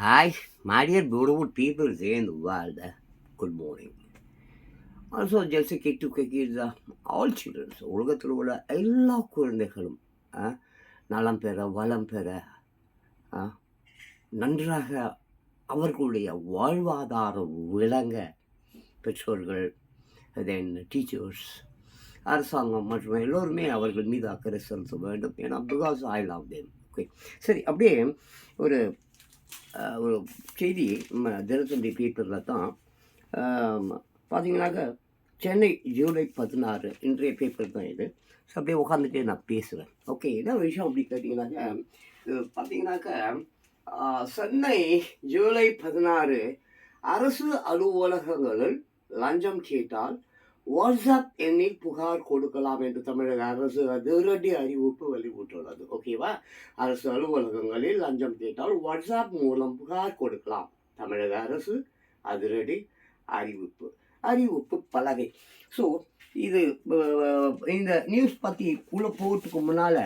Hi, my dear beautiful people there in the world. Good morning. Also, just a kick to kick is all children. உலகத்தில் உள்ள எல்லா குழந்தைகளும் நலம் பெற வளம் பெற நன்றாக அவர்களுடைய வாழ்வாதாரம் விளங்க பெற்றோர்கள் தென் டீச்சர்ஸ் அரசாங்கம் மற்றும் எல்லோருமே அவர்கள் மீது அக்கறை செலுத்த வேண்டும். ஏன்னா because I love them. Okay, சரி. அப்படியே ஒரு ஒரு செய்தி தினத்தந்தி பேப்பரில் தான் பார்த்தீங்கன்னாக்க சென்னை ஜூலை 16 இன்றைய பேப்பர் தான் இது. ஸோ அப்படியே உட்காந்துட்டே நான் பேசுகிறேன். ஓகே, என்ன விஷயம் அப்படி கேட்டிங்கனாக்க பார்த்தீங்கன்னாக்க சென்னை ஜூலை 16 அரசு அலுவலகங்களில் லஞ்சம் கேட்டால் வாட்ஸ்அப் எண்ணில் புகார் கொடுக்கலாம் என்று தமிழக அரசு அதிரடி அறிவிப்பு வெளியிட்டுள்ளது. ஓகேவா? அரசு அலுவலகங்களில் லஞ்சம் கேட்டால் வாட்ஸ்அப் மூலம் புகார் கொடுக்கலாம். தமிழக அரசு அதிரடி அறிவிப்பு பலகை. ஸோ இது இந்த நியூஸ் பற்றி உள்ள போகிறதுக்கு முன்னால்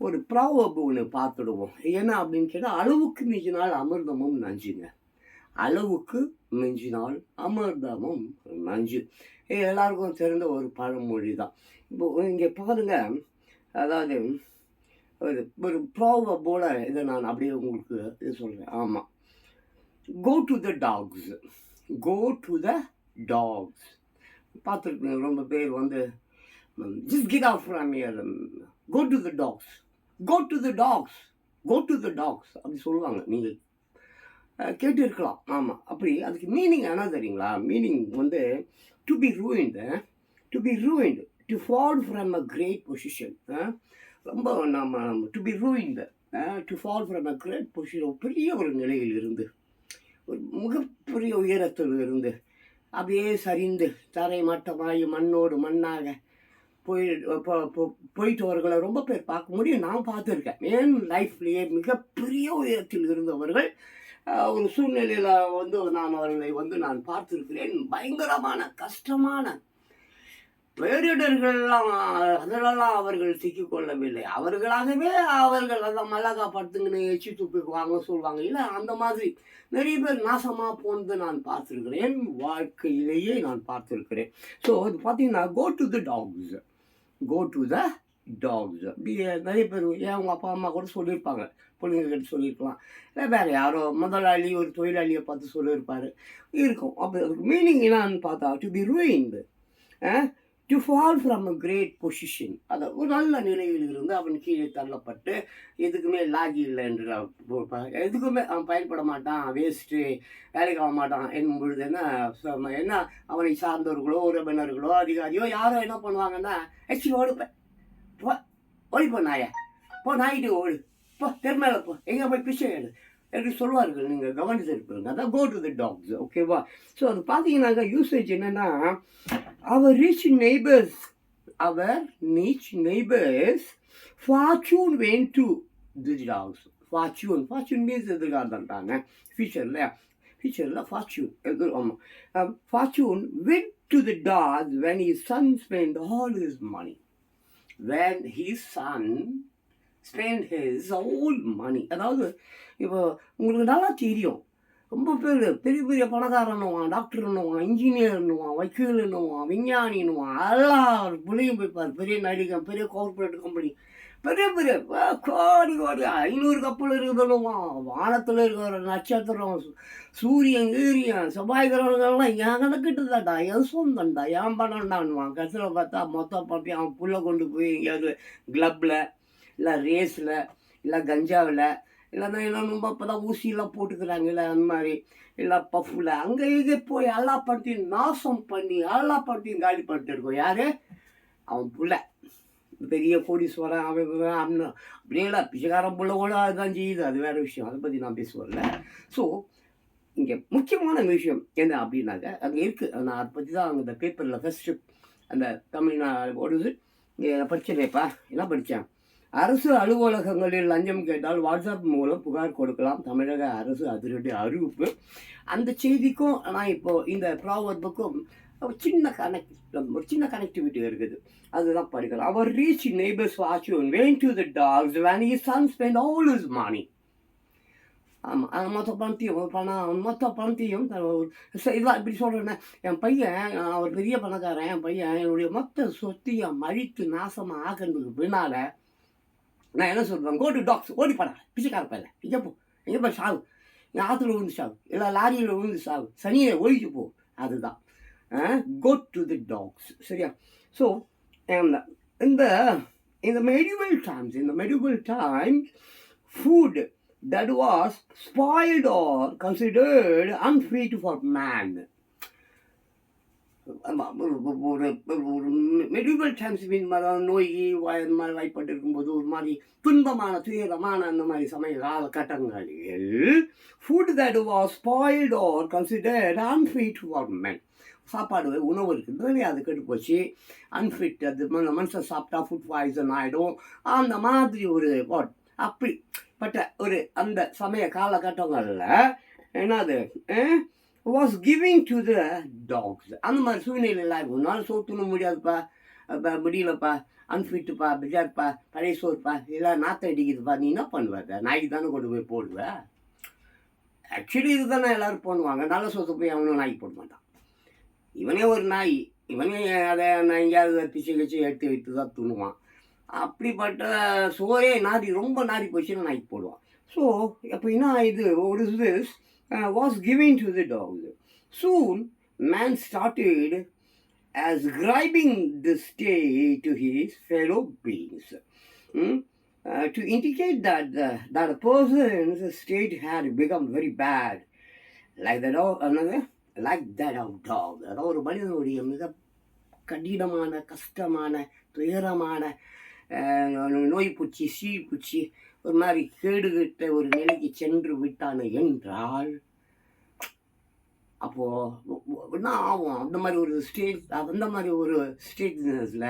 ஒரு ப்ராவர்பு ஒன்று பார்த்துடுவோம். என்ன அப்படின்னு கேட்டால், அளவுக்கு மிஞ்சினால் அமிர்தமும் நஞ்சுங்க. அளவுக்கு மிஞ்சினால் அமிர்தமும் நஞ்சு. எல்லாருக்கும் தெரிந்த ஒரு பழமொழி தான். இப்போ இங்கே பாருங்க, அதாவது ஒரு ப்ராவர்ப் போல இதை நான் அப்படியே உங்களுக்கு இது சொல்கிறேன். ஆமாம், go to the dogs, go to the dogs. பார்த்துருக்கேன் ரொம்ப பேர் வந்து just get out from here, go to the dogs, go to the dogs, go to the dogs அப்படி சொல்லுவாங்க. நீங்கள் கேட்டு இருக்கலாம். ஆமாம், அப்படி அதுக்கு மீனிங் என்ன தெரியுங்களா? மீனிங் வந்து to be ruined, to be ruined, to fall from a great position. ரொம்ப நம்ம to be ruined, to fall from a great position, பெரிய ஒரு நிலையில் இருந்து, ஒரு மிகப்பெரிய உயரத்தில் இருந்து அப்படியே சரிந்து தரை மட்டமாகி மண்ணோடு மண்ணாக போயிட்டவர்களை ரொம்ப பேர் பார்க்க முடியும். நான் பார்த்துருக்கேன். என் லைஃப்லேயே மிகப்பெரிய உயரத்தில் இருந்தவர்கள் ஒரு சூழ்நிலையில் வந்து நான் அவர்களை வந்து நான் பார்த்துருக்கிறேன். பயங்கரமான கஷ்டமான பேரிடர்கள்லாம் அதிலெல்லாம் அவர்கள் சிக்கிக்கொள்ளவில்லை. அவர்களாகவே அவர்கள் அதை மலகா படுத்துங்கன்னு எச்சி துப்பிக்குவாங்க சொல்லுவாங்க. இல்லை, அந்த மாதிரி நிறைய பேர் நாசமாக போனது நான் பார்த்துருக்கிறேன். வாழ்க்கையிலேயே நான் பார்த்துருக்கிறேன். ஸோ அது பார்த்தீங்கன்னா go to the dogs, go to the dogs. நிறைய பேர் ஏன் அவங்க அப்பா அம்மா கூட சொல்லியிருப்பாங்க, பிள்ளைங்கக்கிட்ட சொல்லியிருக்கலாம். இல்லை வேறு யாரோ முதலாளி ஒரு தொழிலாளியை பார்த்து சொல்லியிருப்பார் இருக்கும். அப்போ அதுக்கு மீனிங் என்னான்னு பார்த்தா to be ruined, to fall from a great position. அதை ஒரு நல்ல நிலையில் இருந்து அவன் கீழே தள்ளப்பட்டு எதுக்குமே லாகி இல்லை என்று எதுக்குமே அவன் பயன்பட மாட்டான், வேஸ்ட்டு, வேலைக்கு ஆக மாட்டான் என்னும் பொழுது என்ன அவனை சார்ந்தவர்களோ உறவினர்களோ அதிகாரியோ யாரோ என்ன பண்ணுவாங்கன்னா, ஆக்சுவலி ஓடுப்பேன், ஓடிப்போ நாய, போ நாயிட்டு ஓடு, போ தெருமேல போ, எங்கே போய் பிச்சை எடு என்று சொல்லுவார்கள். நீங்கள் கவனிச்சிருப்பீங்க. அதான் கோ டு த டாக்ஸ். ஓகேவா? ஸோ அது பார்த்தீங்கன்னாக்கா யூசேஜ் என்னென்னா, அவர் ரிச் நெய்பர்ஸ், அவர் rich neighbours fortune went to the dogs. Fortune means எதிர்காலத்தாங்க, ஃபியூச்சரில் ஃபார்ச்சூன் எது. ஆமாம், fortune went to the dogs when his son spend all his money. when his son spent his whole money. அதாவது இப்போ உங்களுக்கு நல்லா தெரியும், ரொம்ப பேர் பெரிய பெரிய பணக்காரன்னுவான், டாக்டர்ன்னுவான், இன்ஜினியர்னுவான், வக்கீல்னுவான், விஞ்ஞானின்னுவான், எல்லார் பிள்ளையும் போய்ப்பார். பெரிய நடிகன், பெரிய கார்பரேட் கம்பெனி, பெரிய பெரிய கோடி 500 கப்பல் இருக்குதுன்னுவான், வானத்தில் இருக்கிற நட்சத்திரம், சூரியன் கீரியன் செவ்வாய்கிரகங்கள்லாம் என் கணக்கிட்டு தான்டா, என் சொந்தம்டா, என் பணம்டான்னுவான். கடைசியில் பார்த்தா மொத்த பட்டி அவன் புள்ள கொண்டு போய் எங்கேயாவது கிளப்பில், இல்லை ரேஸில், இல்லை கஞ்சாவில், இல்லைன்னா இன்னும் இப்போ தான் ஊசியெல்லாம் போட்டுக்கிறாங்க, இல்லை அந்த மாதிரி, இல்லை பஃப்பில், அங்கே இங்கே போய் எல்லா படத்தையும் நாசம் பண்ணி எல்லா படத்தையும் காலி பண்ணிட்டு இருக்கோம். யார்? அவன் புள்ள பெரிய கோடீஸ்வரன், அவன் அப்படியே இல்லை, பிச்சைக்காரன் புள்ள கூட அதுதான் செய்யுது. அது வேறு விஷயம், அதை பற்றி நான் பேசுவேன்ல. ஸோ இங்கே முக்கியமான விஷயம் என்ன அப்படின்னாக்க, அங்கே இருக்குது. நான் அதை பற்றி தான் அங்கே இந்த பேப்பரில் ஃபஸ்ட்டு அந்த தமிழ்நாடு ஓடுது. இங்கே படிச்சேனேப்பா, என்ன படித்தேன்? அரசு அலுவலகங்களில் லஞ்சம் கேட்டால் வாட்ஸ்அப் மூலம் புகார் கொடுக்கலாம். தமிழக அரசு அதிரடி அறிவிப்பு. அந்த செய்திக்கும் நான் இப்போது இந்த ப்ராவர்புக்கும் ஒரு சின்ன கனெக்டிவிட்டி இருக்குது. அதுதான் படிக்கலாம். அவர் rich neighbours fortune went to the dogs when his son spent all his money. ஆமா. மொத்த பணத்தையும் மொத்த பணத்தையும் இதெல்லாம் இப்படி சொல்றேனே, என் பையன் அவர் பெரிய பணக்காரன். என் பையன் என்னுடைய மொத்த சொத்தையும் அழித்து நாசமா ஆக்குனதுக்கு பின்னால, நான் என்ன சொல்வேன், கோ டூ டாக்ஸ் ஓடி போடா பிச்சைக்கார பயல. எங்க போய் சாவு. நீ ஆத்துல விழுந்து சாவு. இல்ல லாரியில விழுந்து சாவு. சனிய ஒழிச்சு போ. அதுதான். Go to the dogs. சரியா? ஸோ இந்த இந்த medieval times, food that was spoiled or considered unfit for man. ஒரு மெடிவல் டைம்ஸ் நோய் இந்த மாதிரி வாய்ப்பட்டு இருக்கும்போது ஒரு மாதிரி துன்பமான துயரமான அந்த மாதிரி சமய காலகட்டங்களில் food that was spoilt R considered unfit for men. சாப்பாடு உணவு இருக்குது அது கெட்டு போச்சு, அன்ஃபிட், அது மனுஷன் சாப்பிட்டா ஃபுட் பாய்சன் ஆகிடும். அந்த மாதிரி ஒரு அப்படிப்பட்ட ஒரு அந்த சமய காலகட்டங்களில் என்னது was giving to the dogs. அந்த மாதிரி சூழ்நிலையில் ஒன்றால் சோத்துண முடியாதுப்பா, முடியலப்பா, அன்ஃபிட்டுப்பா, பிஜார்ப்பா, பழைய சோறுப்பா, இல்லை நாற்றம் அடிக்குதுப்பா, நீ என்ன பண்ணுவாங்க? நாய்க்கு தானே கொண்டு போய் போடுவேன். ஆக்சுவலி இது தானே எல்லோரும் பண்ணுவாங்க. நல்ல சோத்து போய் அவனும் நாய்க்கு போட மாட்டான். இவனே ஒரு நாய், இவனே அதை நான் எங்கேயாவது பிச்சை கச்சி எடுத்து வைத்து தான் துணுவான். அப்படிப்பட்ட சோறே ரொம்ப நாரி போச்சுன்னா நாய்க்கு போடுவான். ஸோ அப்படின்னா இது ஒரு this was given to the dogs. Soon man started ascribing this state to his fellow beings, to indicate that a person's state had become very bad, like that of dog. அதாவது ஒரு மனிதனுடைய மிக கடினமான, கஷ்டமான, துயரமான நோய் பூச்சி, பூச்சி ஒரு மாதிரி கேடுகிட்ட ஒரு நிலைக்கு சென்று விட்டானு என்றால் அப்போது என்ன ஆகும்? அந்த மாதிரி ஒரு ஸ்டேட்னஸில்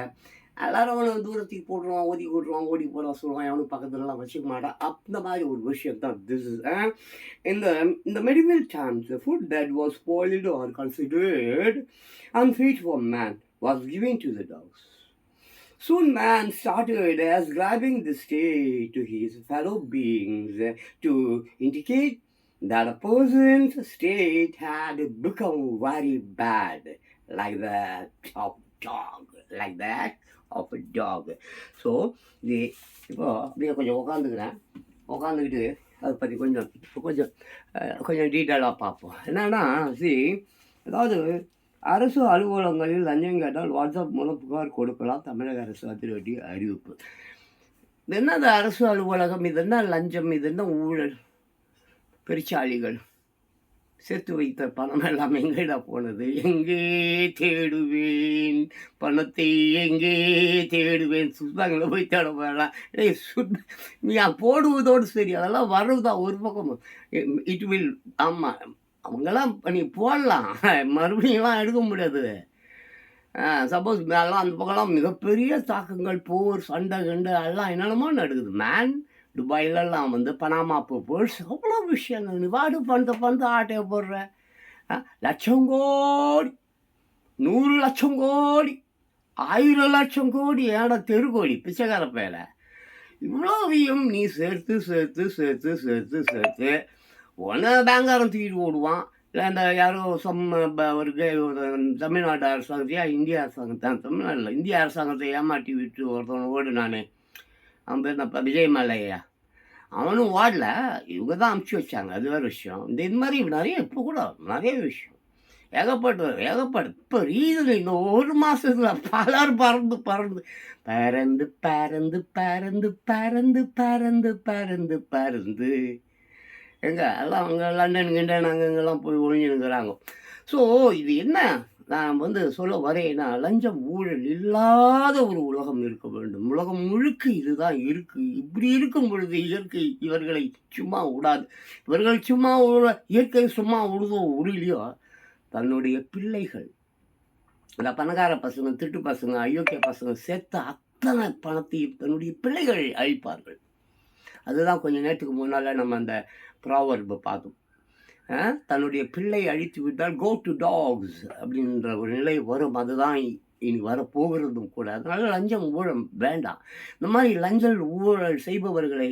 எல்லாரும் அவனை தூரத்துக்கு போட்டுருவான், ஒதுக்கி போட்டுருவான், ஓடி போட சொல்லுவான், அவனுக்கு பக்கத்துலலாம் வச்சுக்க மாட்டான். அந்த மாதிரி ஒரு விஷயம் தான் திஸ் இஸ். இந்த medieval times, the food that was spoiled or considered unfit for man was given to the dogs. Soon man started ascribing the state to his fellow beings, to indicate that a person's state had become very bad, like that of a dog. So இப்போ அப்படியே கொஞ்சம் உட்காந்துக்கிட்டு அதை பற்றி கொஞ்சம் டீட்டெயிலாக பார்ப்போம். என்னன்னா அதாவது அரசு அலுவலகங்களில் லஞ்சம் கேட்டால் வாட்ஸ்அப் மூலம் புகார் கொடுக்கலாம், தமிழக அரசு அதிரடி அறிவிப்பு. இது என்னது அரசு அலுவலகம்? இது என்ன லஞ்சம்? இது என்ன ஊழல்? பெருச்சாளிகள் சேர்த்து வைத்த பணம் எல்லாம் எங்கேடா போனது? எங்கே தேடுவேன் பணத்தை, எங்கே தேடுவேன்? சுத்தாங்களை போய் தேட போகலாம். நீ போடுவதோடு சரி, அதெல்லாம் வருதா ஒரு பக்கம் இட் வில். ஆமாம், அவங்கெல்லாம் நீ போடலாம், மறுபடியும்லாம் எடுக்க முடியாது. சப்போஸ் மேலாம் அந்த பக்கம்லாம் மிகப்பெரிய தாக்கங்கள், போர், சண்டை கண்டு எல்லாம் என்னென்னமோ நடக்குது மேன். துபாயிலெல்லாம் பனாமா பேப்பர்ஸ், அவ்வளோ விஷயங்கள். நீ வாடு பணத்தை ஆட்டையை போடுற. லட்சம் கோடி, 100 லட்சம் கோடி, 1000 லட்சம் கோடி, ஏடா தெருக்கோடி, பிச்சைக்கார பேல இவ்வளோவையும் நீ சேர்த்து ஒன்று பேங்காரம் தூக்கிட்டு ஓடுவான். இல்லை அந்த யாரோ ஒரு தமிழ்நாடு அரசாங்கத்தையா இந்திய அரசாங்கத்தான், தமிழ்நாட்டில் இந்திய அரசாங்கத்தை ஏமாட்டி விட்டு ஒருத்தவன் ஓடுனானே, அவன் பேர் நான் விஜய் மல்லையா, அவனும் வாடல, இவங்க தான் அமுச்சு வச்சாங்க. அது வேறு விஷயம். இந்த மாதிரி நிறைய இப்போ கூட நிறைய விஷயம் ஏகப்பட்ட இப்போ ரீசன் இந்த ஒரு மாதத்துல பலர் பறந்து எல்லாம் அங்கே லண்டன் கிண்டன் அங்கெல்லாம் போய் ஒழிஞ்சுருக்கிறாங்க. ஸோ இது என்ன நான் சொல்ல வரேன்னா, லஞ்சம் ஊழல் இல்லாத ஒரு உலகம் இருக்க வேண்டும். உலகம் முழுக்க இதுதான் இருக்குது. இப்படி இருக்கும் பொழுது இயற்கை இவர்களை சும்மா விடாது. இவர்கள் சும்மா இயற்கை சும்மா விடுதோ உருளியோ தன்னுடைய பிள்ளைகள், இந்த பணக்கார பசங்க, திட்டு பசங்க, அயோக்கிய பசங்க சேர்த்த அத்தனை பணத்தையும் தன்னுடைய பிள்ளைகள் அழிப்பார்கள். அதுதான் கொஞ்சம் நேரத்துக்கு முன்னால் நம்ம அந்த ப்ராவர்பை பார்த்தோம். தன்னுடைய பிள்ளை அழித்து விட்டால் கோ டு டாக்ஸ் அப்படின்ற ஒரு நிலை வரும். அதுதான் இனி வரப்போகிறதும் கூட. அதனால லஞ்சம் ஊழல் வேண்டாம். இந்த மாதிரி லஞ்சம் ஊழல் செய்பவர்களை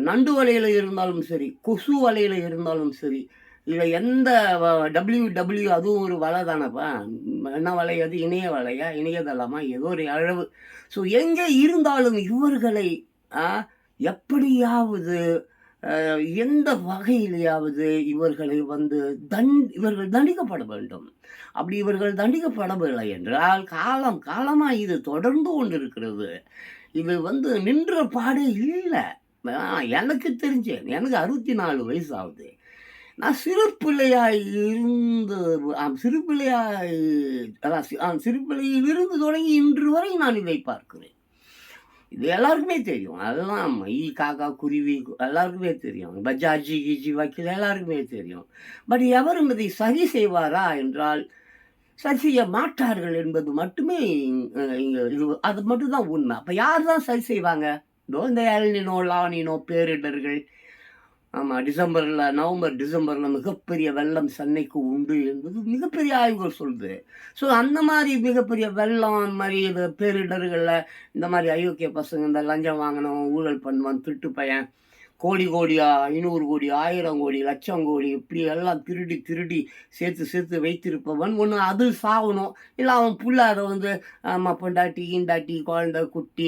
நண்டு வலையில் இருந்தாலும் சரி, கொசு வலையில் இருந்தாலும் சரி, இல்லை எந்த டபிள்யூ அதுவும் ஒரு வலை தானேப்பா. என்ன வலை அது? இணைய வலையா? இணையதளமா? ஏதோ ஒரு அளவு. ஸோ எங்கே இருந்தாலும் இவர்களை ஆ எப்படியாவது எந்த வகையிலேயாவது இவர்களை வந்து இவர்கள் தண்டிக்கப்பட வேண்டும். அப்படி இவர்கள் தண்டிக்கப்படவில்லை என்றால் காலமாக இது தொடர்ந்து கொண்டிருக்கிறது. இது வந்து நின்ற பாடே இல்ல. எனக்கு தெரிஞ்சு எனக்கு 64 வயசு ஆகுது. நான் சிறு பிள்ளையாய் இருந்து சிறு பிள்ளையாய் அதான் சிறு பிள்ளையிலிருந்து தொடங்கி இன்று வரை நான் இதை பார்க்கிறேன். இது எல்லாருக்குமே தெரியும். அதெல்லாம் மயில், காக்கா, குருவி எல்லாருக்குமே தெரியும். பஜாஜி, கீஜி, வக்கீல் எல்லாருக்குமே தெரியும். பட் எவரும் இதை சரி செய்வாரா என்றால் சரி செய்ய மாட்டார்கள் என்பது மட்டுமே இங்க இது அது மட்டும் தான் உண்மை. அப்ப யார் தான் சரி செய்வாங்க? இதோ இந்த எல்னினோ, லானினோ பேரிடர்கள். ஆமா, நவம்பர், டிசம்பர்ல மிகப்பெரிய வெள்ளம் சென்னைக்கு உண்டு என்பது மிகப்பெரிய ஆய்வுகள் சொல்லுது. ஸோ அந்த மாரி மிகப்பெரிய வெள்ளம், அந்த மாரி இது பேரிடர்கள்ல இந்த மாரி அயோக்கிய பசங்க இந்த லஞ்சம் வாங்கினவன், ஊழல் பண்ணுவான், திருட்டு பையன், கோடி கோடியா 500 கோடி, 1000 கோடி, லட்சம் கோடி இப்படி எல்லாம் திருடி திருடி சேர்த்து வைத்திருப்பவன் ஒன்று அது சாகணும். இல்லை அவன் புள்ள அதை வந்து பொண்டாட்டி கீண்டாட்டி குழந்தை குட்டி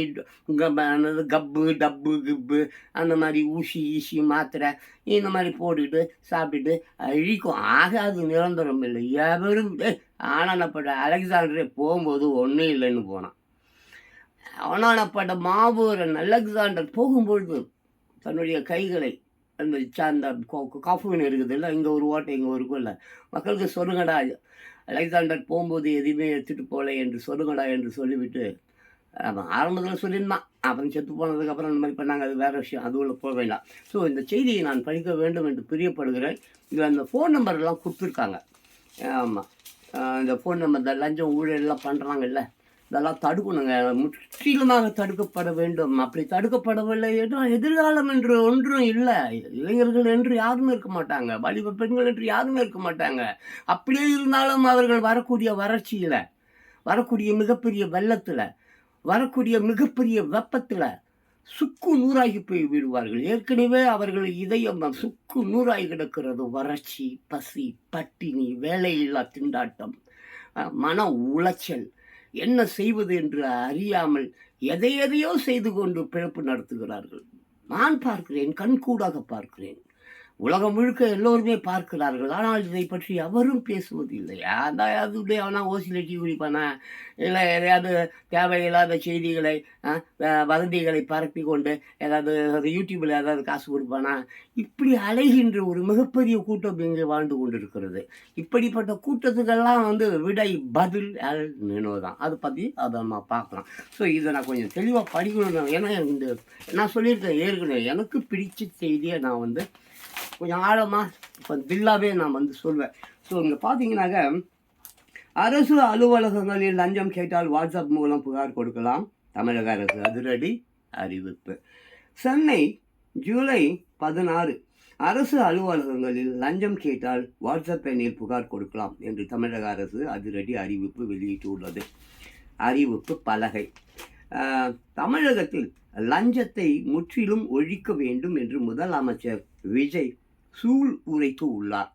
கப்பு டப்பு கிப்பு அந்த மாதிரி ஊசி ஈசி மாத்திரை இந்த மாதிரி போட்டுக்கிட்டு சாப்பிட்டுட்டு இழிக்கும். ஆக அது நிரந்தரம் இல்லை. எவரும் ஆனானப்பட்ட அலெக்சாண்டரே போகும்போது ஒன்றும் இல்லைன்னு போனான். அவனானப்பட்ட மாபூரன் அலெக்சாண்டர் போகும்பொழுது தன்னுடைய கைகளை அந்த காஃபின் இருக்குது இல்லை, இங்கே ஒரு ஓட்டை இங்கே ஒரு இல்லை, மக்களுக்கு சொல்லுங்கடா அலெக்சாண்டர் போகும்போது எதுவுமே எடுத்துகிட்டு போகலை என்று சொல்லுங்கடா என்று சொல்லிவிட்டு ஆமாம் ஆரம்பத்தில் சொல்லியிருந்தான். அப்புறம் செத்து போனதுக்கப்புறம் இந்த மாதிரி பண்ணாங்க. அது வேறு விஷயம், அது உள்ள போக வேண்டாம். ஸோ இந்த செய்தியை நான் படிக்க வேண்டும் என்று பிரியப்படுகிறேன். இதில் அந்த ஃபோன் நம்பர்லாம் கொடுத்துருக்காங்க. ஆமாம், இந்த ஃபோன் நம்பர் இந்த லஞ்சம் ஊழல்லாம் பண்ணுறாங்கல்ல, இதெல்லாம் தடுக்கணுங்க. முற்றிலுமாக தடுக்கப்பட வேண்டும். அப்படி தடுக்கப்படவில்லை என்றால் எதிர்காலம் என்று ஒன்றும் இல்லை. இளைஞர்கள் என்று யாருமே இருக்க மாட்டாங்க, வாலிப பெண்கள் என்று யாருமே இருக்க மாட்டாங்க. அப்படியே இருந்தாலும் அவர்கள் வரக்கூடிய வறட்சியில், வரக்கூடிய மிகப்பெரிய வெள்ளத்தில், வரக்கூடிய மிகப்பெரிய வெப்பத்தில் சுக்கு நூறாகி போய் விடுவார்கள். ஏற்கனவே அவர்கள் இதயம் சுக்கு நூறாகி கிடக்கிறது. வறட்சி, பசி, பட்டினி, வேலையில்லா திண்டாட்டம், மன உளைச்சல், என்ன செய்வது என்று அறியாமல் எதையோ செய்து கொண்டு பிழப்பு நடத்துகிறார்கள். நான் பார்க்கிறேன், கண்கூடாக பார்க்கிறேன். உலகம் முழுக்க எல்லோருமே பார்க்கிறார்கள். ஆனால் இதை பற்றி அவரும் பேசுவதில்லை. அதுடைய அவனா ஓசியில் டீ குடிப்பானா, இல்லை எதையாவது தேவையில்லாத செய்திகளை வதந்திகளை பரப்பி கொண்டு ஏதாவது யூடியூப்பில் ஏதாவது காசு கொடுப்பானா, இப்படி அலைகின்ற ஒரு மிகப்பெரிய கூட்டம் இங்கே வாழ்ந்து கொண்டிருக்கிறது. இப்படிப்பட்ட கூட்டத்துக்கெல்லாம் வந்து விடை பதில் தான். அதை பற்றி அதை நம்ம பார்க்கலாம். ஸோ இதை நான் கொஞ்சம் தெளிவாக படிக்கணும். ஏன்னா இந்த நான் சொல்லியிருக்கேன் ஏற்கனவே, எனக்கு பிடிச்ச செய்தியை நான் வந்து கொஞ்சம் ஆழமாக இப்போ தில்லாவே நான் வந்து சொல்வேன். ஸோ இங்கே பார்த்தீங்கன்னாக்க அரசு அலுவலகங்களில் லஞ்சம் கேட்டால் வாட்ஸ்அப் மூலம் புகார் கொடுக்கலாம். தமிழக அரசு அதிரடி அறிவிப்பு. சென்னை ஜூலை 16 அரசு அலுவலகங்களில் லஞ்சம் கேட்டால் வாட்ஸ்அப் எண்ணில் புகார் கொடுக்கலாம் என்று தமிழக அரசு அதிரடி அறிவிப்பு வெளியிட்டுள்ளது. அறிவிப்பு பலகை. தமிழகத்தில் லஞ்சத்தை முற்றிலும் ஒழிக்க வேண்டும் என்று முதலமைச்சர் விஜய் உரைத்து உள்ளார்.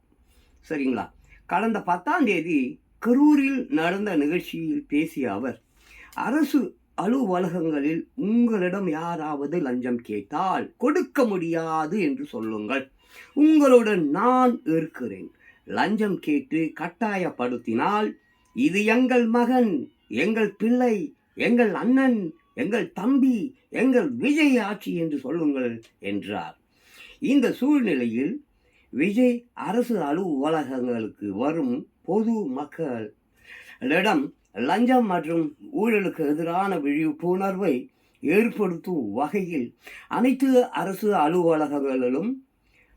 சரிங்களா? கடந்த 10ஆம் தேதி கரூரில் நடந்த நிகழ்ச்சியில் பேசிய அவர், அரசு அலுவலகங்களில் உங்களிடம் யாராவது லஞ்சம் கேட்டால் கொடுக்க முடியாது என்று சொல்லுங்கள். உங்களுடன் நான் இருக்கிறேன். லஞ்சம் கேட்டு கட்டாயப்படுத்தினால் இது எங்கள் மகன், எங்கள் பிள்ளை, எங்கள் அண்ணன், எங்கள் தம்பி, எங்கள் விஜய் ஆட்சி என்று சொல்லுங்கள் என்றார். இந்த சூழ்நிலையில் விஜய் அரசு அலுவலகங்களுக்கு வரும் பொது மக்களிடம் லஞ்சம் மற்றும் ஊழலுக்கு எதிரான விழிப்புணர்வை ஏற்படுத்தும் வகையில் அனைத்து அரசு அலுவலகங்களிலும்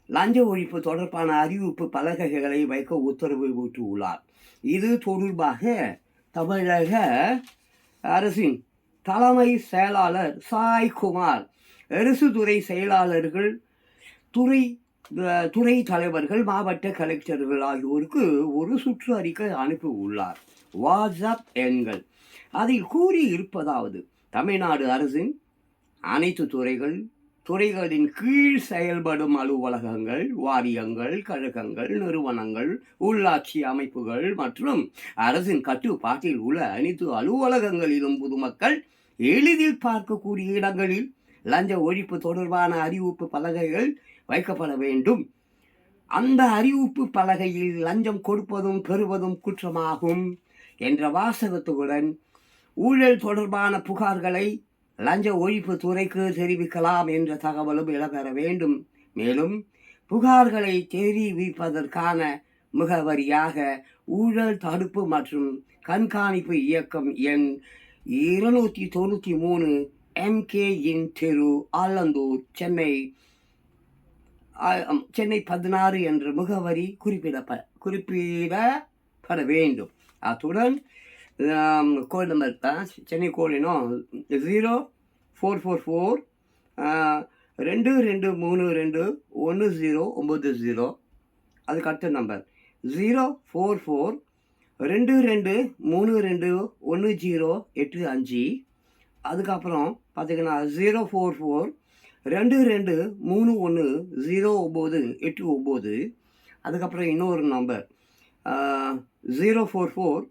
லஞ்ச ஒழிப்பு தொடர்பான அறிவிப்பு பலகைகளை வைக்க உத்தரவு போட்டுள்ளார். இது தொடர்பாக தமிழக அரசின் தலைமை செயலாளர் சாய்குமார், அரசு துறை செயலாளர்கள், துறை தலைவர்கள், மாவட்ட கலெக்டர்கள் ஆகியோருக்கு ஒரு சுற்று அறிக்கை அனுப்பி உள்ளார். வாட்ஸ்அப் எண்கள் அதில் கூறி இருப்பதாவது, தமிழ்நாடு அரசின் அனைத்து துறைகள், துறைகளின் கீழ் செயல்படும் அலுவலகங்கள், வாரியங்கள், கழகங்கள், நிறுவனங்கள், உள்ளாட்சி அமைப்புகள் மற்றும் அரசின் கட்டுப்பாட்டில் உள்ள அனைத்து அலுவலகங்களிலும் பொதுமக்கள் எளிதில் பார்க்கக்கூடிய இடங்களில் லஞ்ச ஒழிப்பு தொடர்பான அறிவிப்பு பலகைகள் வைக்கப்பட வேண்டும். அந்த அறிவிப்பு பலகையில் லஞ்சம் கொடுப்பதும் பெறுவதும் குற்றமாகும் என்ற வாசகத்துடன் ஊழல் தொடர்பான புகார்களை லஞ்ச ஒழிப்பு துறைக்கு தெரிவிக்கலாம் என்ற தகவலும் இடம்பெற வேண்டும். மேலும் புகார்களை தெரிவிப்பதற்கான முகவரியாக ஊழல் தடுப்பு மற்றும் கண்காணிப்பு இயக்கம் எண் 293 MK இன் தெரு, ஆலந்தூர், சென்னை 16 என்ற முகவரி குறிப்பிடப்பட வேண்டும். அத்துடன் கோட் நம்பர் தான் சென்னை கோடினும் 0444 22321090. அதுக்கு அடுத்த நம்பர் 044 22321085. அதுக்கப்புறம் பார்த்தீங்கன்னா 044 22310989. அதுக்கப்புறம் இன்னொரு நம்பர் 044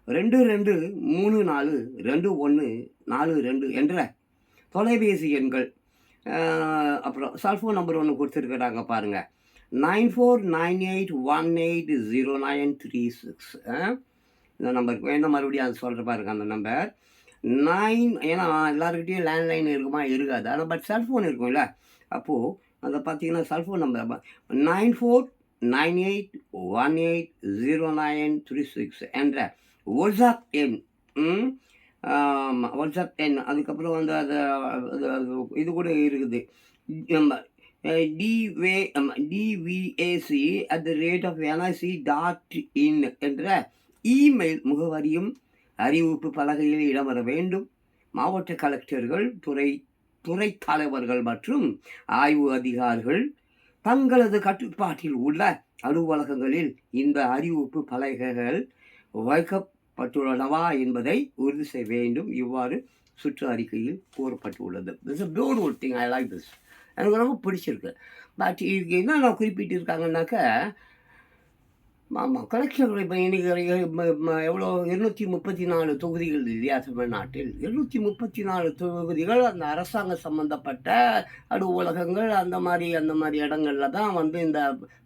22342142 என்ற தொலைபேசி எண்கள். அப்புறம் செல்ஃபோன் நம்பர் ஒன்று கொடுத்துருக்குறாங்க பாருங்கள், 9498180936. இந்த நம்பருக்கு வேணும், மறுபடியும் அது சொல்கிற பாருங்க அந்த நம்பர் 9. ஏன்னா எல்லாருக்கிட்டையும் லேண்ட்லைன் இருக்குமா, இருக்காது. ஆனால் பட் செல்ஃபோன் இருக்கும்ல, அப்போது அதை பார்த்தீங்கன்னா செல்ஃபோன் நம்பர் 9498180936 என்ற வாட்ஸ்அப் எண். வாட்ஸ்அப் எண். அதுக்கப்புறம் வந்து அது இது கூட இருக்குது, dvac@nic.in என்ற இமெயில் முகவரியும் அறிவிப்பு பலகையில் இடம்பெற வேண்டும். மாவட்ட கலெக்டர்கள், துறை தலைவர்கள் மற்றும் ஆய்வு அதிகாரிகள் தங்களது கட்டுப்பாட்டில் உள்ள அலுவலகங்களில் இந்த அறிவிப்பு பலகைகள் வைக்கப்பட்டுள்ளனவா என்பதை உறுதி செய்ய வேண்டும். இவ்வாறு சுற்று அறிக்கையில் கூறப்பட்டுள்ளது. This is beautiful thing. I like this. எனக்கு ரொம்ப பிடிச்சிருக்கு. பட் இதுக்கு என்ன குறிப்பிட்டிருக்காங்கன்னாக்கா, ஆமாம், கலெக்டர்கள் இப்போ இன்றைக்கி எவ்வளோ 234 தொகுதிகள் இல்லையா தமிழ்நாட்டில்? 234 தொகுதிகள் அந்த அரசாங்க சம்மந்தப்பட்ட அலுவலகங்கள் அந்த மாதிரி இடங்களில் தான் வந்து இந்த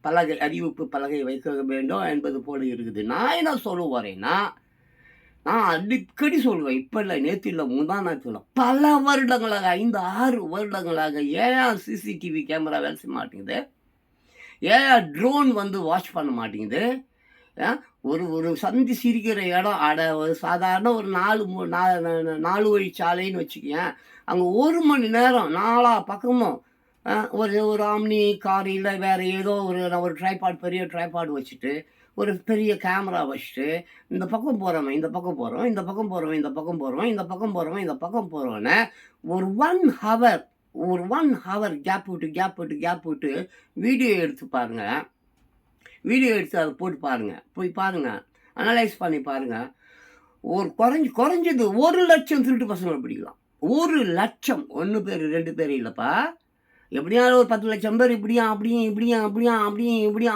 பலகை, அறிவிப்பு பலகை வைக்க வேண்டும் என்பது போல் இருக்குது. நான் என்ன சொல்ல வரேன்னா, நான் அடிக்கடி சொல்லுவேன், இப்போ இல்லை, நேற்று இல்லை, முந்தாநாத்து இல்லை, பல வருடங்களாக 5-6 வருடங்களாக ஏன் சிசிடிவி கேமரா வேலை செய்ய மாட்டேங்குது? ஏன் ட்ரோன் வந்து வாட்ச் பண்ண மாட்டேங்குது? ஒரு சந்தி சிரிக்கிற இடம், ஒரு சாதாரண ஒரு 4 வழி சாலைன்னு வச்சுக்கேன், அங்கே 1 மணி நேரம் 4 பக்கமும் ஒரு ஆம்னி கார் இல்லை வேறு ஏதோ ஒரு ட்ரைபாட், பெரிய ட்ரைபாட் வச்சுட்டு, ஒரு பெரிய கேமரா வச்சுட்டு, இந்த பக்கம் போகிறவன் இந்த பக்கம் போகிறோம், இந்த பக்கம் போகிறவன் இந்த பக்கம் போகிறோம், இந்த பக்கம் போகிறவன் இந்த பக்கம் போகிறோன்னு ஒரு 1 ஹவர் கேப் விட்டு வீடியோ எடுத்து பாருங்கள். வீடியோ எடுத்து அதை போட்டு பாருங்கள், போய் பாருங்கள், அனலைஸ் பண்ணி பாருங்கள். ஒரு குறைஞ்சது 1 லட்சம் திருட்டு பசங்களை பிடிக்கலாம். 1 லட்சம், 1 பேர் 2 பேர் இல்லைப்பா, எப்படியாவது ஒரு 10 லட்சம் பேர் இப்படியும்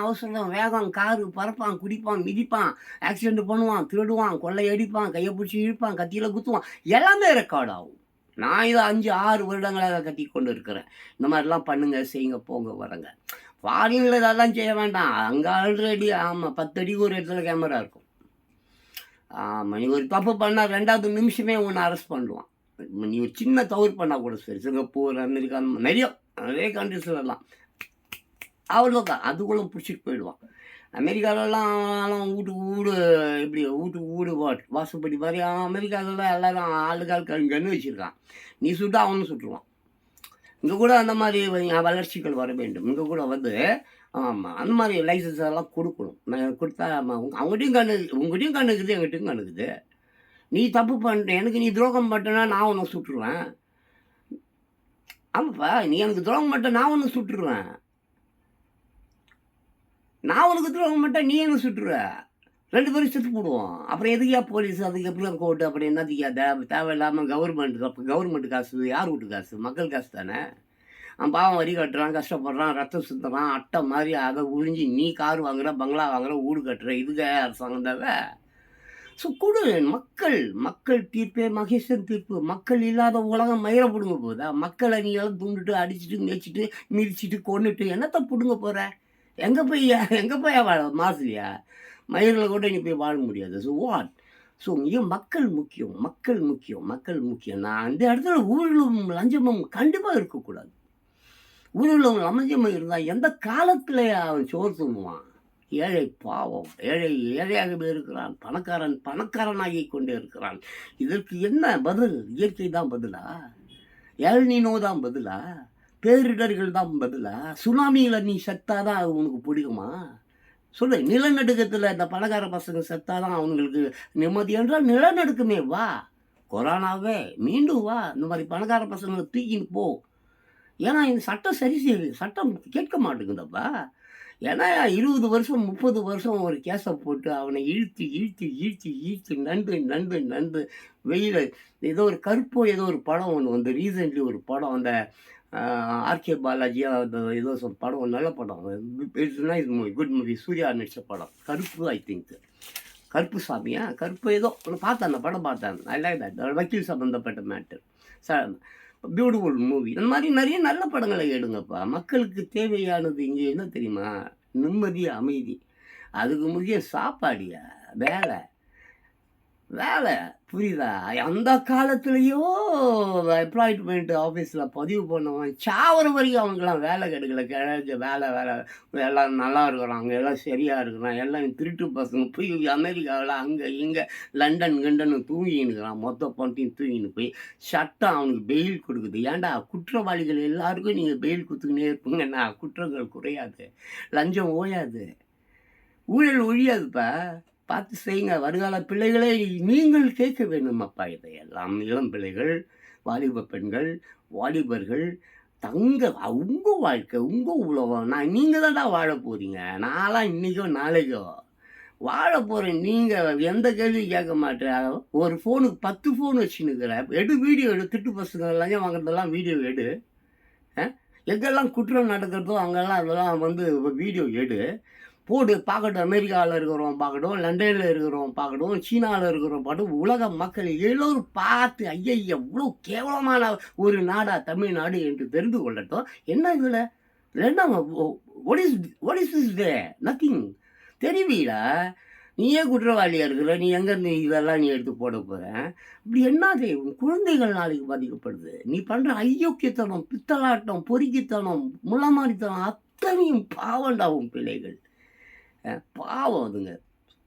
அவசரம் வேகம், காரு பறப்பான், குடிப்பான், மிதிப்பான், ஆக்சிடென்ட் பண்ணுவான், திருடுவான், கொள்ளையடிப்பான், கையை பிடிச்சி இழுப்பான், கத்தியில் குத்துவான், எல்லாமே ரெக்கார்ட் ஆகும். நான் இதை 5-6 வருடங்களாக கட்டி கொண்டு இருக்கிறேன். இந்த மாதிரிலாம் பண்ணுங்க, செய்யுங்க, போங்க, வரங்க. ஃபாரினில் இதெல்லாம் செய்ய வேண்டாம். அங்கே ஆல்ரெடி 10 அடிக்கு ஒரு இடத்துல கேமரா இருக்கும். நீ ஒரு தப்பு பண்ணால் 2வது நிமிஷமே உன்னை அரெஸ்ட் பண்ணுவான். நீ ஒரு சின்ன தவறு பண்ணால் கூட சரி. சிங்கப்பூர், அமெரிக்கா, நிறைய கண்ட்ரிஸ்லாம் அவ்வளோதான், அதுக்குள்ளே பிடிச்சிட்டு போயிடுவான். அமெரிக்காவிலலாம் வீட்டுக்கு வீடு வாசப்படி மாதிரி. அமெரிக்காவிலலாம் எல்லோரும் ஆளுக்கால் கண்ணு வச்சுருக்கான். நீ சுட்டா அவனும் சுட்டுருவான். இங்கே கூட அந்த மாதிரி வளர்ச்சிகள் வர வேண்டும். இங்கே கூட வந்து அந்த மாதிரி லைசன்ஸ் எல்லாம் கொடுக்கணும். கொடுத்தா அவங்ககிட்டையும் உங்ககிட்டையும் கண்ணுக்குது, எங்கிட்டையும் கண்ணுக்குது. நீ தப்பு பண்ணிட்ட, எனக்கு நீ துரோகம் பண்ணிட்டேன்னா நான் உன்னை சுட்டுருவேன். ஆமாப்பா, நீ எனக்கு துரோகம் பண்ணிட்ட, நான் உன்னை சுட்டுருவேன். நான் உனக்கு துரோகம் பண்ணிட்டேன், நீ என்ன சுட்டுருவ, 2 பேரும் செத்து போடுவோம். அப்புறம் எதுக்கியா போலீஸ், அதுக்கு எப்படிலாம் கோர்ட்டு, அப்படி என்னதுக்கியா தேவையில்லாமல் கவர்மெண்ட் காசு, யார் வீட்டு காசு, மக்கள் காசு தானே. அவன் பாவம் வரி கட்டுறான், கஷ்டப்படுறான், ரத்தம் சிந்துறான், அட்டை மாதிரி அதை உறிஞ்சி நீ கார் வாங்குற, பங்களா வாங்குற, வீடு கட்டுற, இதுக்கு அரசாங்கம் தேவை? ஸோ கொடு. மக்கள் மக்கள் தீர்ப்பே மகேசன் தீர்ப்பு. மக்கள் இல்லாத உலகம் மயிர பிடுங்க போகுதா? மக்களை நீ எல்லாம் துண்டுட்டு அடிச்சுட்டு மேய்ச்சிட்டு மிதிச்சிட்டு கொண்டுட்டு என்னத்தை பிடுங்க போகிற? எங்கே போய் வாழ மாசுலையா? மயிரில் கூட நீ போய் வாழ முடியாது. So what? ஸோ இங்கே மக்கள் முக்கியம், மக்கள் முக்கியம், மக்கள் முக்கியம். நான் அந்த இடத்துல ஊழலும் லஞ்சமும் கண்டிப்பாக இருக்கக்கூடாது. ஊழலும் லஞ்சமும் இருந்தால் எந்த காலத்தில் அவன் சோறு துண்ணுவான்? ஏழை பாவம், ஏழை ஏழையாகவே இருக்கிறான், பணக்காரன் பணக்காரனாகி கொண்டே இருக்கிறான். இதற்கு என்ன பதில்? இயற்கை தான் பதிலா? எல்னினோ தான் பதிலா? பேரிடர்கள் தான் பதிலா? சுனாமியில் நீ செத்தாதான் அது உனக்கு பிடிக்குமா? சொல்லு. நிலநடுக்கத்தில் இந்த பணக்கார பசங்க செத்தாதான் அவங்களுக்கு நிம்மதி என்றால் நிலநடுக்கமே வா. கொரோனாவே மீண்டும் வா. இந்த மாதிரி பணக்கார பசங்களை தூக்கின்னு போ. ஏன்னா இந்த சட்டம் சரி செய்யுது. சட்டம் கேட்க மாட்டேங்குதப்பா. ஏன்னா 20 வருஷம் 30 வருஷம் ஒரு கேஸை போட்டு அவனை இழுத்து இழுத்து இழுத்து இழுத்து நண்டு நண்டு நண்டு வெயில். ஏதோ ஒரு கருப்போ ஏதோ ஒரு படம் ஒன்று வந்து ரீசெண்ட்லி ஒரு படம் அந்த ஆர்கே பாலாஜியா அந்த ஏதோ படம் நல்ல படம். It's nice movie, good movie. Suriya நடித்த படம் கருப்பு. ஐ திங்க் கருப்பு சாமியா கருப்பு ஏதோ ஒன்று பார்த்தேன். அந்த படம் பார்த்தேன். I like that. வக்கீல் சம்மந்தப்பட்ட மேட்டர். Beautiful movie. இந்த மாதிரி நிறைய நல்ல படங்களை எடுங்கப்பா. மக்களுக்கு தேவையானது இங்கே என்ன தெரியுமா? நிம்மதி, அமைதி. அதுக்கு முக்கியம் சாப்பாடியா? வேலை வேலை. புரியுதா? அந்த காலத்துலேயோ எம்ப்ளாய்மெண்ட் ஆஃபீஸில் பதிவு பண்ணவன் சாவர வரைக்கும் அவனுக்கெல்லாம் வேலை கிடைக்கல. கிழக்கு வேலை வேலை எல்லாம் நல்லா இருக்கிறாங்க, எல்லாம் சரியாக இருக்கிறான். எல்லாம் திருட்டு பசங்க போய் அமெரிக்காவில் அங்கே இங்கே லண்டன் கிண்டன்னு தூங்கின்னு இருக்கிறான். மொத்த பணத்தையும் தூங்கின்னு போய் சட்டம் அவனுக்கு பெயில் கொடுக்குது. ஏன்டா குற்றவாளிகள் எல்லாருக்கும் நீங்கள் பெயில் கொடுத்துக்கினே இருப்பீங்கன்னா குற்றங்கள் குறையாது, லஞ்சம் ஓயாது, ஊழல் ஒழியாதுப்பா. பார்த்து செய்யுங்க. வருங்கால பிள்ளைகளை நீங்கள் கேட்க வேண்டுமப்பா. இதையெல்லாம் இளம் பிள்ளைகள், வாலிப பெண்கள், வாலிபர்கள் உங்கள் வாழ்க்கை, உங்கள் உலகம். நீங்கள் தான்டா வாழ போகிறீங்க. நான்லாம் இன்றைக்கோ நாளைக்கோ வாழ போகிறேன். நீங்கள் எந்த கேள்வி கேட்க மாட்டேன். ஒரு ஃபோனுக்கு 10 ஃபோன் வச்சுன்னுக்கிற. வீடியோ எடு. திட்டு பசங்க லஞ்சம் வாங்குறதெல்லாம் வீடியோ எடு. எங்கெல்லாம் குற்றம் நடக்கிறதோ அங்கெல்லாம் அதெல்லாம் வந்து வீடியோ எடு போடு பார்க்கட்டும். அமெரிக்காவில் இருக்கிறவன் பார்க்கட்டும், லண்டனில் இருக்கிறவன் பார்க்கட்டும், சீனாவில் இருக்கிறவன் பார்க்கட்டும், உலக மக்கள் எல்லோரும் பார்த்து ஐயா எவ்வளோ கேவலமான ஒரு நாடா தமிழ்நாடு என்று தெரிந்து கொள்ளட்டும். என்ன இதில் என்ன what is this day? Nothing. தெரிவிடா. நீயே குற்றவாளியாக இருக்கிற. நீ எங்கேருந்து இதெல்லாம் நீ எடுத்து போட போகிற? இப்படி என்னது? உன் குழந்தைகள் நாளைக்கு பாதிக்கப்படுது. நீ பண்ணுற ஐயோக்கியத்தனம், பித்தலாட்டம், பொறுக்கித்தனம், முள்ளமாரித்தனம் அத்தனையும் பாவண்டாகும் பிள்ளைகள். பாவம். அதுங்க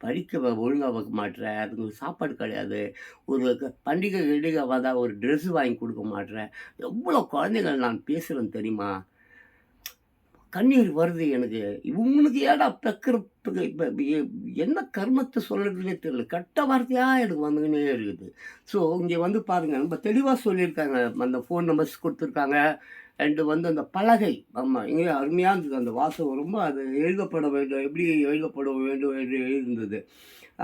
படிக்க ஒழுங்காக வைக்க மாட்டேற. அதுங்களுக்கு சாப்பாடு கிடையாது. ஒரு பண்டிகை கிண்டிகை வந்தால் ஒரு ட்ரெஸ்ஸு வாங்கி கொடுக்க மாட்டேற. எவ்வளோ குழந்தைகள் நான் பேசுகிறேன்னு தெரியுமா? கண்ணீர் வருது எனக்கு. இவங்களுக்கு ஏடா இப்போ என்ன கர்மத்தை சொல்கிறதுனே தெரியல. கட்ட வார்த்தையாக எனக்கு வந்துக்கினே இருக்குது. ஸோ இங்கே வந்து பாருங்கள், நம்ம தெளிவாக சொல்லியிருக்காங்க. அந்த ஃபோன் நம்பர்ஸ் கொடுத்துருக்காங்க. அண்டு வந்து அந்த பலகை. ஆமாம், இங்கே அருமையாக இருந்தது. அந்த வாசகம் ரொம்ப அது எழுதப்பட வேண்டும், எப்படி எழுதப்பட வேண்டும் என்று எழுந்தது.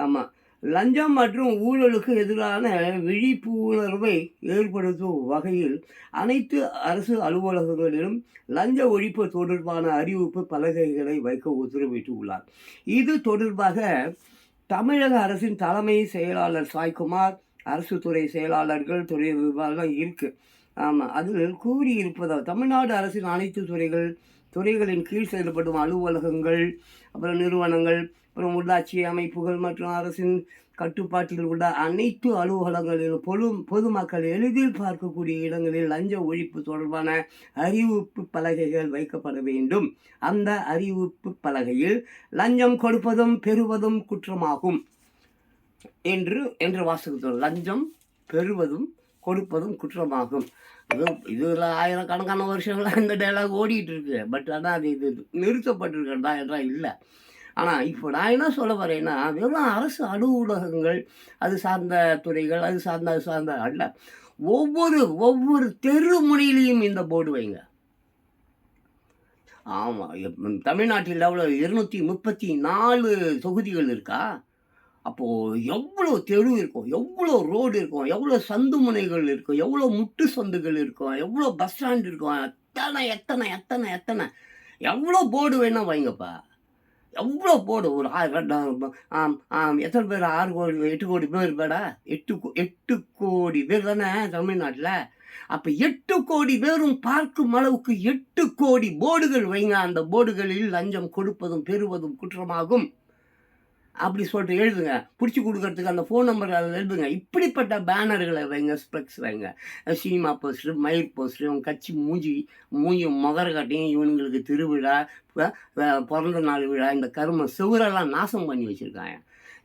ஆமாம். லஞ்சம் மற்றும் ஊழலுக்கு எதிரான விழிப்புணர்வை ஏற்படுத்தும் வகையில் அனைத்து அரசு அலுவலகங்களிலும் லஞ்ச ஒழிப்பு தொடர்பான அறிவிப்பு பலகைகளை வைக்க உத்தரவிட்டுள்ளார். இது தொடர்பாக தமிழக அரசின் தலைமை செயலாளர் சாய்குமார், அரசு துறை செயலாளர்கள், துறை விபாகம் இருக்குது. ஆமாம், அதில் கூறியிருப்பதால் தமிழ்நாடு அரசின் அனைத்து துறைகளின் கீழ் செயல்படும் அலுவலகங்கள், அப்புறம் நிறுவனங்கள், அப்புறம் உள்ளாட்சி அமைப்புகள் மற்றும் அரசின் கட்டுப்பாட்டில் உள்ள அனைத்து அலுவலகங்களிலும் பொதுமக்கள் எளிதில் பார்க்கக்கூடிய இடங்களில் லஞ்ச ஒழிப்பு தொடர்பான அறிவிப்பு பலகைகள் வைக்கப்பட வேண்டும். அந்த அறிவிப்பு பலகையில் லஞ்சம் கொடுப்பதும் பெறுவதும் குற்றமாகும் என்று வாசகத்தோடு லஞ்சம் பெறுவதும் கொடுப்பதும் குற்றமாகும். இதில் ஆயிரக்கணக்கான வருஷங்களாக இந்த டைலாக் ஓடிட்டு இருக்கு. பட் ஆனால் அது இது நிறுத்தப்பட்டிருக்கிறதா என்றால் இல்லை. ஆனால் இப்போ நான் என்ன சொல்ல வரேன்னா, வெறும் அரசு அலுவலகங்கள், அது சார்ந்த துறைகள், அது சார்ந்த அல்ல. ஒவ்வொரு தெரு முனையிலையும் இந்த போர்டு வைங்க. ஆமாம், தமிழ்நாட்டில் எவ்வளோ 234 தொகுதிகள் இருக்கா? அப்போது எவ்வளோ தெரு இருக்கும், எவ்வளோ ரோடு இருக்கும், எவ்வளோ சந்து முனைகள் இருக்கும், எவ்வளோ முட்டு சந்துகள் இருக்கும், எவ்வளோ பஸ் ஸ்டாண்ட் இருக்கும். எத்தனை எத்தனை எத்தனை எத்தனை எவ்வளோ போர்டு வேணால் வைங்கப்பா. எவ்வளோ போர்டு ஒரு எத்தனை பேர் 6 கோடி 8 கோடி பேர் பேடா 8 கோடி பேர் தானே தமிழ்நாட்டில். அப்போ 8 கோடி பேரும் பார்க்கும் அளவுக்கு 8 கோடி போர்டுகள் வைங்க. அந்த போர்டுகளில் லஞ்சம் கொடுப்பதும் பெறுவதும் குற்றமாகும் அப்படி சொல்லிட்டு எழுதுங்க. பிடிச்சி கொடுக்கறதுக்கு அந்த ஃபோன் நம்பர் அதில் எழுதுங்க. இப்படிப்பட்ட பேனர்களை வைங்க, ஸ்ப்ளெக்ஸ் வைங்க, சினிமா போஸ்டரு, மயிர் போஸ்டரு, இவங்க கட்சி மூஞ்சி முகர காட்டியும் இவனுங்களுக்கு திருவிழா, பிறந்த நாள் விழா, இந்த கரும சுவரெல்லாம் நாசம் பண்ணி வச்சுருக்காங்க.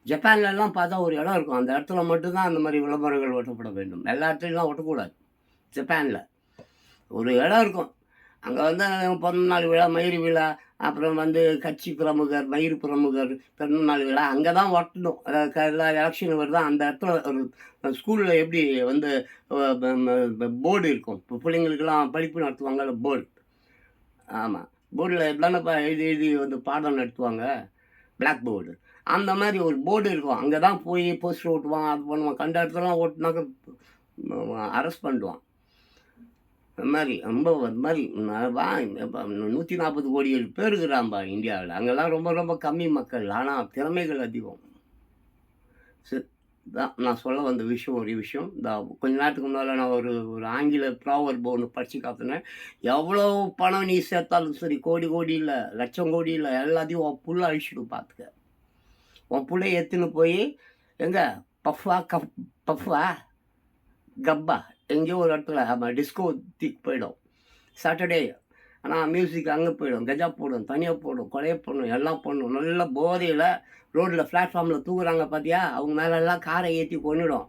ஜப்பான்லலாம் பார்த்தா ஒரு இடம் இருக்கும், அந்த இடத்துல மட்டும்தான் அந்த மாதிரி விளம்பரங்கள் ஒட்டப்பட வேண்டும். எல்லா இடத்துலையும் ஒட்டக்கூடாது. ஜப்பானில் ஒரு இடம் இருக்கும், அங்கே வந்து பிறந்த நாள் விழா, மயிர் விழா, அப்புறம் வந்து கட்சி பிரமுகர், மயிர் பிரமுகர் பிறந்த நாள் விழா அங்கே தான் ஒட்டணும். எல்லா எலெக்ஷன் வருதா அந்த இடத்துல ஒரு ஸ்கூலில் எப்படி வந்து போர்டு இருக்கும், இப்போ பிள்ளைங்களுக்கெல்லாம் படிப்பு நடத்துவாங்கல்ல போர்டு. ஆமாம், போர்டில் தானேப்பா எழுதி எழுதி வந்து பாடம் நடத்துவாங்க, பிளாக் போர்டு. அந்த மாதிரி ஒரு போர்டு இருக்கும், அங்கே தான் போய் போஸ்டர் ஓட்டுவான், அது பண்ணுவான். கண்ட இடத்துலாம் ஓட்டுனாக்க அரெஸ்ட் பண்ணுவான். அது மாதிரி ரொம்ப அது மாதிரி 140 கோடி பேர் இருக்கிறான்பா இந்தியாவில். அங்கெல்லாம் ரொம்ப ரொம்ப கம்மி மக்கள், ஆனால் திறமைகள் அதிகம். தான் நான் சொல்ல வந்த விஷயம். ஒரு விஷயம் கொஞ்ச நேரத்துக்கு முன்னால் நான் ஒரு ஆங்கில ப்ராவர்ப் ஒன்று படித்து காத்துனேன். எவ்வளோ பணம் நீ சேர்த்தாலும் சரி, கோடி கோடி இல்லை, லட்சம் கோடி இல்லை, எல்லாத்தையும் உன் புள்ள அழிச்சிடும். பார்த்துக்க, உன் பிள்ளை எடுத்துன்னு போய் எங்கே பஃபா கப்பா எங்கேயோ ஒரு இடத்துல ஆமாம் டிஸ்கோ தீக்கு போயிடும் சாட்டர்டே. ஆனால் மியூசிக் அங்கே போயிடும், கஜா போடும், தனியாக போடும், கொலையை போடணும், எல்லாம் போடணும். நல்ல போதையில் ரோட்டில் பிளாட்ஃபார்மில் தூக்குறாங்க பார்த்தியா, அவங்க மேலெல்லாம் காரை ஏற்றி கொண்டுடும்.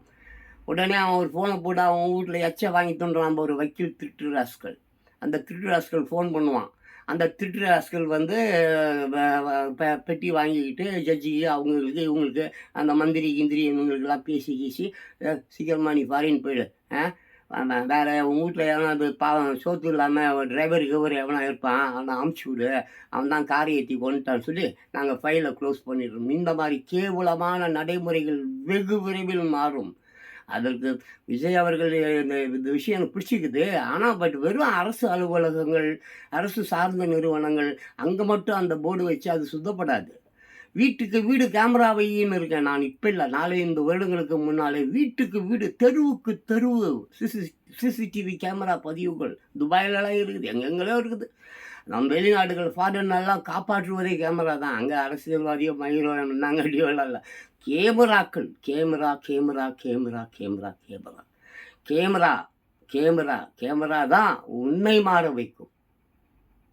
உடனே அவன் ஒரு ஃபோனை போட்டு அவன் வீட்டில் எச்சை வாங்கி தோன்றான் ஒரு வக்கீல் திருட்டு ராஸ்கல். அந்த திருட்டு ராஸ்கல் ஃபோன் பண்ணுவான். அந்த திருட்டு ராஸ்கல் வந்து பெட்டி வாங்கிக்கிட்டு ஜட்ஜிக்கு அவங்களுக்கு இவங்களுக்கு அந்த மந்திரி கிந்திரி இவங்களுக்கெல்லாம் பேசி சீக்கிரமாக நீ ஃபாரின் போயிடு, வேறு உங்கள் வீட்டில் எவனா பாவம் சோத்து இல்லாமல் டிரைவருக்கு எவனா இருப்பான், அவனை அமுச்சு விடு, அவன் தான் காரை ஏற்றி கொண்டுட்டான்னு சொல்லி நாங்கள் ஃபைலை க்ளோஸ் பண்ணிடுறோம். இந்த மாதிரி கேவலமான நடைமுறைகள் வெகு விரைவில் மாறும். அதற்கு விஜய் அவர்கள் இந்த விஷயம் எனக்கு பிடிச்சிக்குது. ஆனால் வெறும் அரசு அலுவலகங்கள், அரசு சார்ந்த நிறுவனங்கள் அங்கே மட்டும் அந்த போர்டு வச்சு அது சுத்தப்படாது. வீட்டுக்கு வீடு கேமரா வையின்னு இருக்கேன் நான். இப்போ இல்லை, 4-5 வருடங்களுக்கு முன்னாலே வீட்டுக்கு வீடு, தெருவுக்கு தெருவு சிசிடிவி கேமரா பதிவுகள் துபாயிலலாம் இருக்குது, எங்கெங்கெல்லாம் இருக்குது. நம்ம வெளிநாடுகள் ஃபாரினெல்லாம் காப்பாற்றுவதே கேமரா தான். அங்கே அரசியல்வாதியோ மயிரோ நாங்கடியோ இல்லை, கேமராக்கள், camera camera camera camera camera camera camera camera தான் உன்னை மாற வைக்கும்,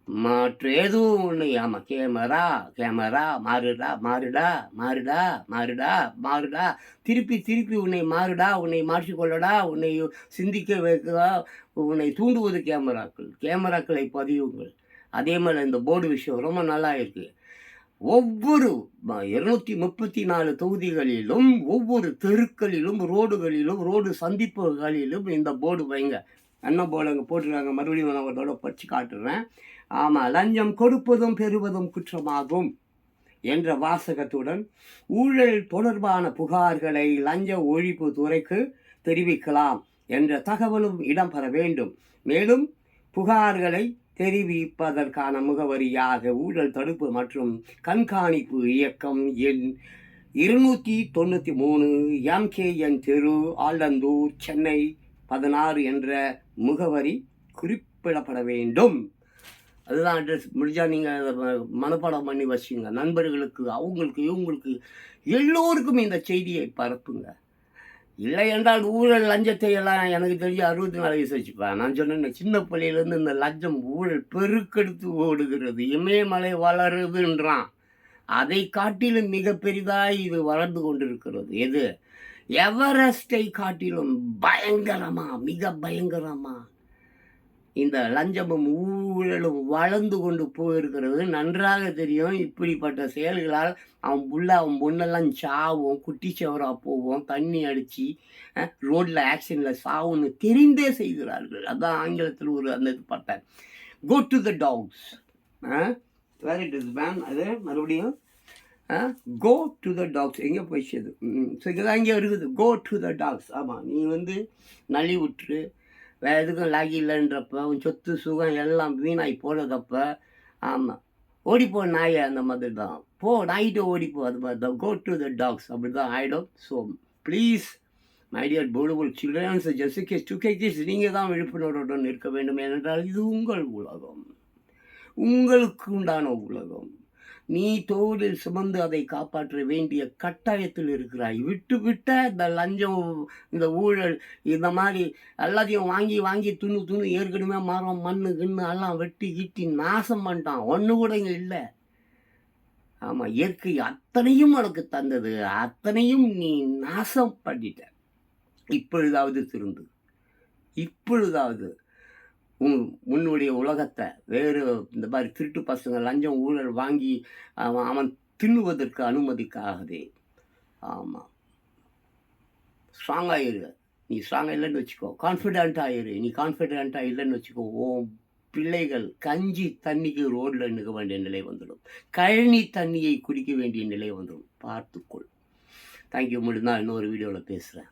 மற்ற எதுவும் ஒன்று. ஆமாம், கேமரா கேமரா மாறுடா மாறுடா மாறுடா மாறுடா மாறுடா, திருப்பி திருப்பி உன்னை மாறுடா, உன்னை மாற்றிக்கொள்ளடா, உன்னை சிந்திக்க வைக்கா, உன்னை தூண்டுவது கேமராக்களை பதிவுங்கள். அதே மாதிரி இந்த போர்டு விஷயம் ரொம்ப நல்லா இருக்குது. ஒவ்வொரு 234 தொகுதிகளிலும், ஒவ்வொரு தெருக்களிலும், ரோடுகளிலும், ரோடு சந்திப்புகளிலும் இந்த போர்டு வைங்க. என்ன போர்டு அங்கே போட்டுருக்காங்க, மறுபடியும் நான் அதோட படித்து காட்டுறேன். ஆமாம், லஞ்சம் கொடுப்பதும் பெறுவதும் குற்றமாகும் என்ற வாசகத்துடன் ஊழல் தொடர்பான புகார்களை லஞ்ச ஒழிப்பு துறைக்கு தெரிவிக்கலாம் என்ற தகவலும் இடம்பெற வேண்டும். மேலும் புகார்களை தெரிவிப்பதற்கான முகவரியாக ஊழல் தடுப்பு மற்றும் கண்காணிப்பு இயக்கம் எண் 293 MKN தெரு, ஆலந்தூர், சென்னை 16 என்ற முகவரி குறிப்பிடப்பட வேண்டும். அதுதான் அட்ரஸ். முடிஞ்சால் நீங்கள் மனப்பாடம் பண்ணி வச்சுங்க. நண்பர்களுக்கு, அவங்களுக்கு, இவங்களுக்கு எல்லோருக்கும் இந்த செய்தியை பரப்புங்க. இல்லை என்றால் ஊழல் லஞ்சத்தை எல்லாம் எனக்கு தெரிஞ்சு 64 வயசு வச்சுப்பேன். நான் சொன்னேன், சின்ன பள்ளியிலேருந்து இந்த லஞ்சம் ஊழல் பெருக்கெடுத்து ஓடுகிறது, இமயமலை வளருதுன்றான். அதை காட்டிலும் மிக பெரிதாய் இது வளர்ந்து கொண்டிருக்கிறது. எது? எவரெஸ்டை காட்டிலும் பயங்கரமா, மிக பயங்கரமா இந்த லஞ்சமும் ஊழலும் வளர்ந்து கொண்டு போயிருக்கிறது நன்றாக தெரியும். இப்படிப்பட்ட செயல்களால் அவன் பொண்ணெல்லாம் சாவும், குட்டி சவராக போவோம், தண்ணி அடித்து ரோட்டில் ஆக்சிடென்ட்டில் சாவுன்னு தெரிந்தே செய்கிறார்கள். அதுதான் ஆங்கிலத்தில் ஒரு அந்த இது பார்த்தேன். Go to the dogs. Where it is ma'am, அது மறுபடியும் கோ டு த டாக்ஸ் எங்கே போயிடுச்சு? ஸோ இதுதான் இங்கே இருக்குது, கோ டு த டாக்ஸ். ஆமாம், நீ வந்து நலிவுற்று வேறு எதுக்கும் லாகி இல்லைன்றப்ப உன் சொத்து சுகம் எல்லாம் வீணாகி போனதப்ப ஆமாம் ஓடிப்போ நாயை அந்த மாதிரி தான் போ நாய்கிட்ட ஓடிப்போ அது மாதிரி தான் கோ டு த டாக்ஸ் அப்படி தான் ஆகிடும். So please my dear beautiful childrens just do case நீங்கள் தான் விழிப்புணர்வுடன் இருக்க வேண்டும். ஏனென்றால் இது உங்கள் உலகம், உங்களுக்கு உண்டான உலகம். நீ தோளில் சுமந்து அதை காப்பாற்ற வேண்டிய கட்டாயத்தில் இருக்கிறாய். விட்டு விட்ட இந்த லஞ்சம், இந்த ஊழல், இந்த மாதிரி எல்லாத்தையும் வாங்கி வாங்கி துணு ஏற்கனவே மரம் மண்ணு கிண்ணு எல்லாம் வெட்டி கிட்டி நாசம் பண்ணிட்டான். ஒன்று கூட இங்கே இல்லை. ஆமாம், இயற்கை அத்தனையும் உனக்கு தந்தது, அத்தனையும் நீ நாசம் பண்ணிட்ட. இப்பொழுதாவது திருந்து, இப்பொழுதாவது உன்னுடைய உலகத்தை வேறு இந்த மாதிரி திருட்டு பசங்க லஞ்சம் ஊழல் வாங்கி அவன் தின்னுவதற்கு அனுமதிக்காகவே. ஆமாம், ஸ்ட்ராங்காக இரு. நீ ஸ்ட்ராங்காக இல்லைன்னு வச்சுக்கோ, கான்ஃபிடென்ட்டாக இரு. நீ கான்ஃபிடென்ட்டாக இல்லைன்னு வச்சுக்கோ, ஓ பிள்ளைகள் கஞ்சி தண்ணிக்கு ரோட்டில் நிற்க வேண்டிய நிலை வந்துடும், கழனி தண்ணியை குடிக்க வேண்டிய நிலை வந்துடும். பார்த்துக்கொள். தேங்க்யூ. முடிந்தால் இன்னொரு வீடியோவில் பேசுகிறேன்.